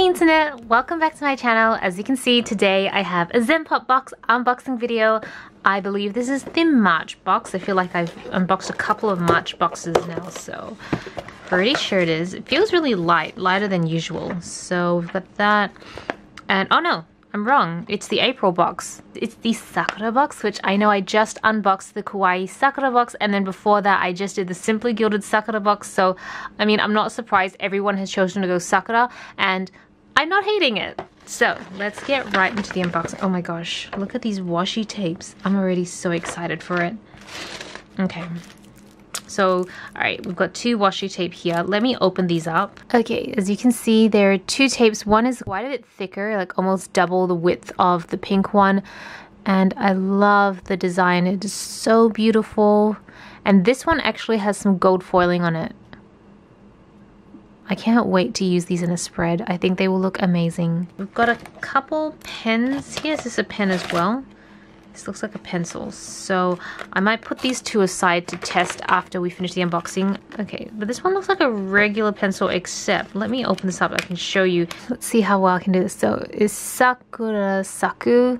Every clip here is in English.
internet, welcome back to my channel. As you can see, today I have a ZENPOP box unboxing video. I believe this is the March box. I feel like I've unboxed a couple of March boxes now, so pretty sure it is. It feels really light, lighter than usual. So we've got that, and oh no, I'm wrong. It's the April box. It's the Sakura box, which I know I just unboxed the Kawaii Sakura box, and then before that I just did the Simply Gilded Sakura box. So, I mean, I'm not surprised everyone has chosen to go Sakura, and I'm not hating it. So, let's get right into the unboxing. Oh my gosh, look at these washi tapes. I'm already so excited for it. Okay. So, alright, we've got two washi tape here. Let me open these up. Okay, as you can see, there are two tapes. One is quite a bit thicker, like almost double the width of the pink one. And I love the design. It is so beautiful. And this one actually has some gold foiling on it. I can't wait to use these in a spread. I think they will look amazing. We've got a couple pens. Here's this a pen as well. This looks like a pencil, so I might put these two aside to test after we finish the unboxing. Okay, but this one looks like a regular pencil, except, let me open this up, I can show you. Let's see how well I can do this. So, it's Sakura Saku.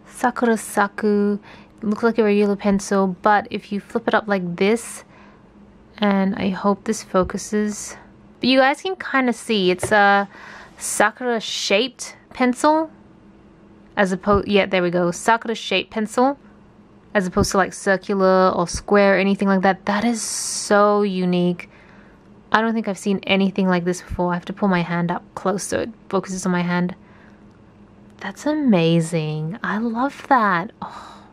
Sakura Saku. It looks like a regular pencil, but if you flip it up like this, and I hope this focuses, but you guys can kind of see, it's a Sakura shaped pencil. As opposed, yeah, there we go, Sakura shaped pencil, as opposed to like circular or square or anything like that. That is so unique. I don't think I've seen anything like this before. I have to pull my hand up close so it focuses on my hand. That's amazing. I love that. Oh,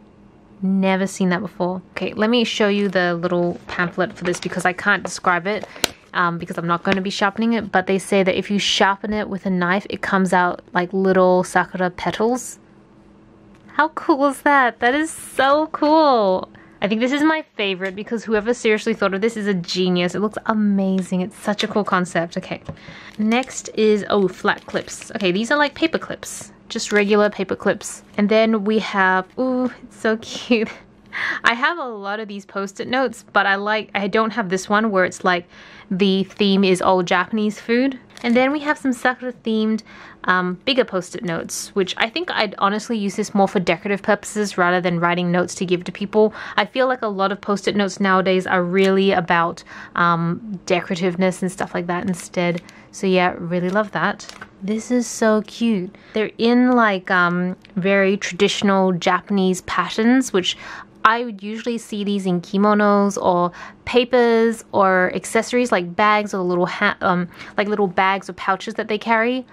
never seen that before. Okay, let me show you the little pamphlet for this because I can't describe it. Because I'm not going to be sharpening it, but they say that if you sharpen it with a knife, it comes out like little sakura petals. How cool is that? That is so cool. I think this is my favorite because whoever seriously thought of this is a genius. It looks amazing. It's such a cool concept. Okay, next is, oh, flat clips. Okay, these are like paper clips, just regular paper clips. And then we have, ooh, it's so cute. I have a lot of these post-it notes, but I don't have this one where it's like the theme is all Japanese food. And then we have some Sakura themed bigger post-it notes, which I think I'd honestly use this more for decorative purposes rather than writing notes to give to people. I feel like a lot of post-it notes nowadays are really about decorativeness and stuff like that instead. So yeah, really love that. This is so cute. They're in like very traditional Japanese patterns, which I would usually see these in kimonos or papers or accessories like bags or little like little bags or pouches that they carry.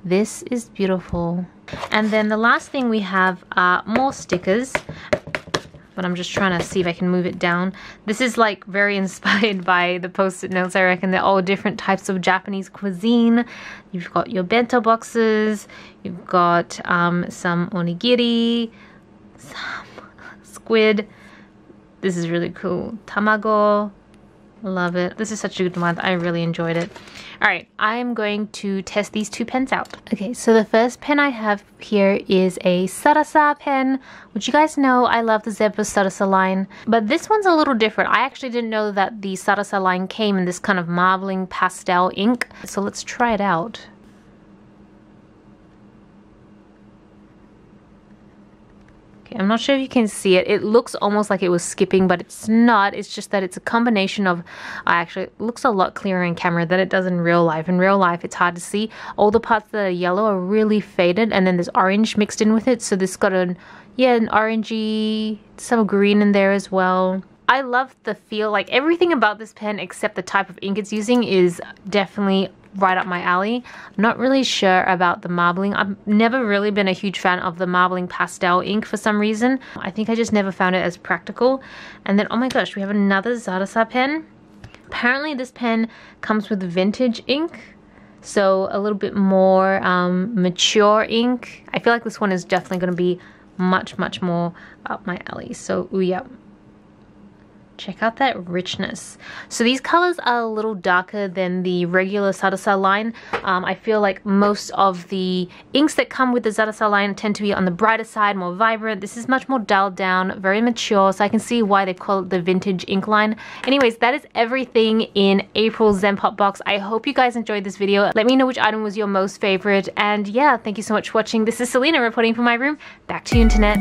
This is beautiful. And then the last thing we have are more stickers, but I'm just trying to see if I can move it down. This is like very inspired by the post-it notes, I reckon. They're all different types of Japanese cuisine. You've got your bento boxes, you've got some onigiri, some squid. This is really cool. Tamago. Love it. This is such a good month. I really enjoyed it. Alright, I'm going to test these two pens out. Okay, so the first pen I have here is a Sarasa pen, which you guys know I love the ZENPOP Sarasa line. But this one's a little different. I actually didn't know that the Sarasa line came in this kind of marbling pastel ink. So let's try it out. I'm not sure if you can see it. It looks almost like it was skipping, but it's not. It's just that it's a combination of, actually, it looks a lot clearer in camera than it does in real life. In real life, it's hard to see. All the parts that are yellow are really faded, and then there's orange mixed in with it. So this got an orangey, some green in there as well. I love the feel, like everything about this pen except the type of ink it's using is definitely right up my alley. I'm not really sure about the marbling. I've never really been a huge fan of the marbling pastel ink for some reason. I think I just never found it as practical. And then, oh my gosh, we have another Sarasa pen. Apparently this pen comes with vintage ink, so a little bit more mature ink. I feel like this one is definitely going to be much more up my alley. So, ooh, yeah. Check out that richness. So these colors are a little darker than the regular Sadasa line. I feel like most of the inks that come with the Sadasa line tend to be on the brighter side, more vibrant. This is much more dulled down, very mature, so I can see why they've called it the vintage ink line. Anyways, that is everything in April's ZENPOP box. I hope you guys enjoyed this video. Let me know which item was your most favorite, and yeah, thank you so much for watching. This is Celina reporting from my room. Back to you, internet.